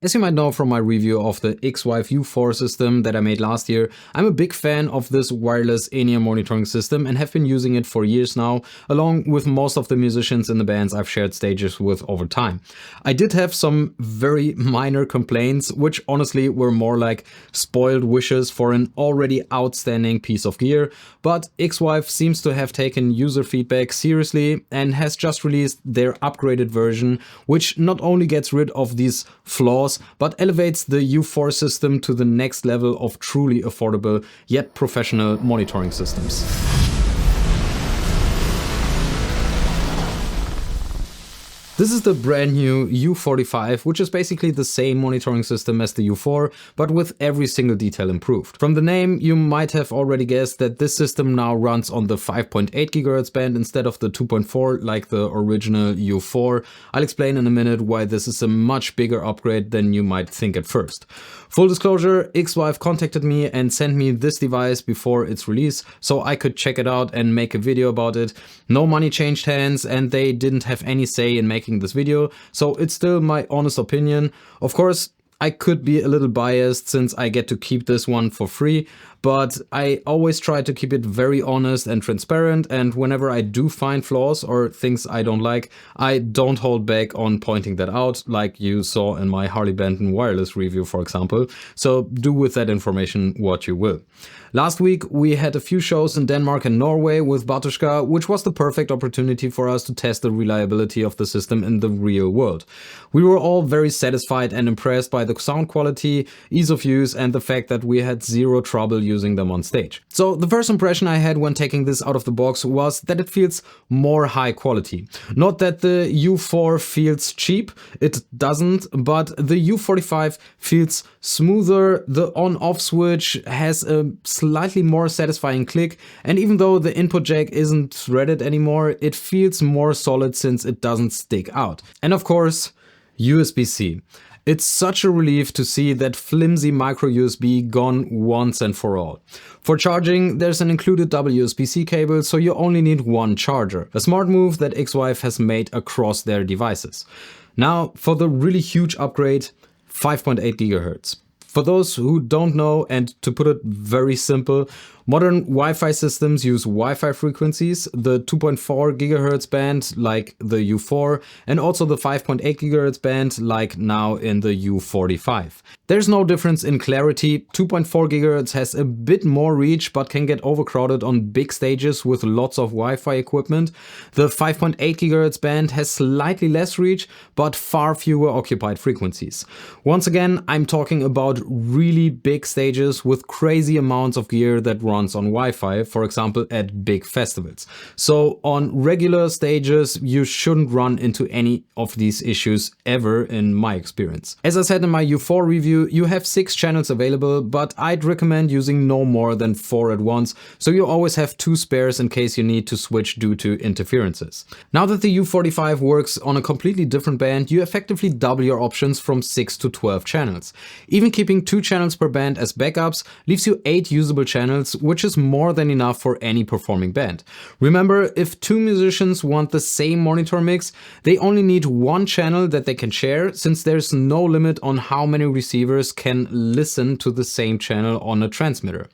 As you might know from my review of the XVive U4 system that I made last year, I'm a big fan of this wireless in-ear monitoring system and have been using it for years now, along with most of the musicians in the bands I've shared stages with over time. I did have some very minor complaints, which honestly were more like spoiled wishes for an already outstanding piece of gear, but XVive seems to have taken user feedback seriously and has just released their upgraded version, which not only gets rid of these flaws, but elevates the U4 system to the next level of truly affordable yet professional monitoring systems. This is the brand new U45, which is basically the same monitoring system as the U4, but with every single detail improved. From the name, you might have already guessed that this system now runs on the 5.8 GHz band instead of the 2.4 like the original U4. I'll explain in a minute why this is a much bigger upgrade than you might think at first. Full disclosure, XVive contacted me and sent me this device before its release, so I could check it out and make a video about it. No money changed hands and they didn't have any say in making this video, so it's still my honest opinion. Of course, I could be a little biased since I get to keep this one for free, but I always try to keep it very honest and transparent, and whenever I do find flaws or things I don't like, I don't hold back on pointing that out, like you saw in my Harley Benton wireless review, for example. So do with that information what you will. Last week we had a few shows in Denmark and Norway with Batushka, which was the perfect opportunity for us to test the reliability of the system in the real world. We were all very satisfied and impressed by the sound quality, ease of use, and the fact that we had zero trouble using them on stage. So the first impression I had when taking this out of the box was that it feels more high quality. Not that the U4 feels cheap, it doesn't, but the U45 feels smoother, the on-off switch has a slightly more satisfying click, and even though the input jack isn't threaded anymore, it feels more solid since it doesn't stick out. And of course, USB-C. It's such a relief to see that flimsy micro USB gone once and for all. For charging, there's an included WSB-C cable, so you only need one charger. A smart move that XVive has made across their devices. Now, for the really huge upgrade, 5.8 GHz. For those who don't know, and to put it very simple, modern Wi-Fi systems use Wi-Fi frequencies, the 2.4 GHz band like the U4, and also the 5.8 GHz band like now in the U45. There's no difference in clarity. 2.4 GHz has a bit more reach but can get overcrowded on big stages with lots of Wi-Fi equipment. The 5.8 GHz band has slightly less reach but far fewer occupied frequencies. Once again, I'm talking about really big stages with crazy amounts of gear that runs on Wi-Fi, for example at big festivals. So on regular stages you shouldn't run into any of these issues ever in my experience. As I said in my U4 review, you have 6 channels available, but I'd recommend using no more than 4 at once, so you always have 2 spares in case you need to switch due to interferences. Now that the U45 works on a completely different band, you effectively double your options from 6 to 12 channels. Even keeping 2 channels per band as backups leaves you 8 usable channels, which is more than enough for any performing band. Remember, if 2 musicians want the same monitor mix, they only need 1 channel that they can share, since there's no limit on how many receivers can listen to the same channel on a transmitter.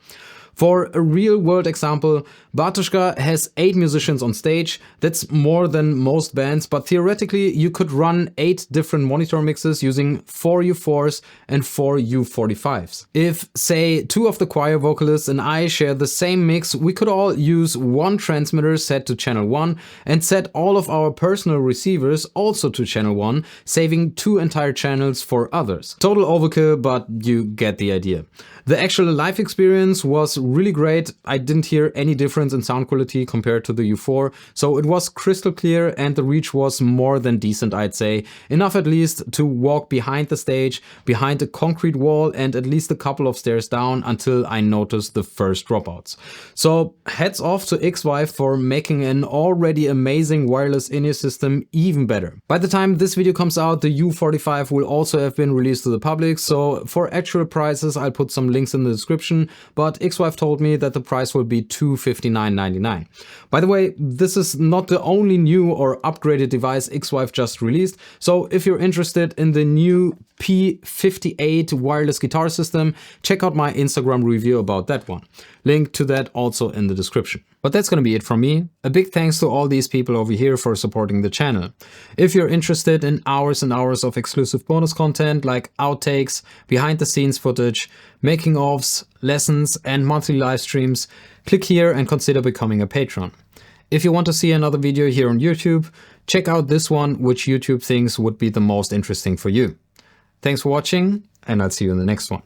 For a real-world example, Batushka has 8 musicians on stage. That's more than most bands, but theoretically you could run 8 different monitor mixes using 4 U4s and 4 U45s. If, say, 2 of the choir vocalists and I share the same mix, we could all use 1 transmitter set to channel 1 and set all of our personal receivers also to channel 1, saving 2 entire channels for others. Total overkill, but you get the idea. The actual live experience was really great. I didn't hear any difference in sound quality compared to the U4, so it was crystal clear and the reach was more than decent, I'd say. Enough at least to walk behind the stage, behind a concrete wall and at least a couple of stairs down until I noticed the first dropouts. So hats off to XVive for making an already amazing wireless in-ear system even better. By the time this video comes out, the U45 will also have been released to the public, so for actual prices I'll put some links in the description, but XVive told me that the price will be $259.99. By the way, this is not the only new or upgraded device XVive just released, so if you're interested in the new P58 wireless guitar system, check out my Instagram review about that one. Link to that also in the description. But that's gonna be it from me. A big thanks to all these people over here for supporting the channel. If you're interested in hours and hours of exclusive bonus content like outtakes, behind the scenes footage, making ofs, lessons and monthly live streams, click here and consider becoming a patron. If you want to see another video here on YouTube, check out this one, which YouTube thinks would be the most interesting for you. Thanks for watching, and I'll see you in the next one.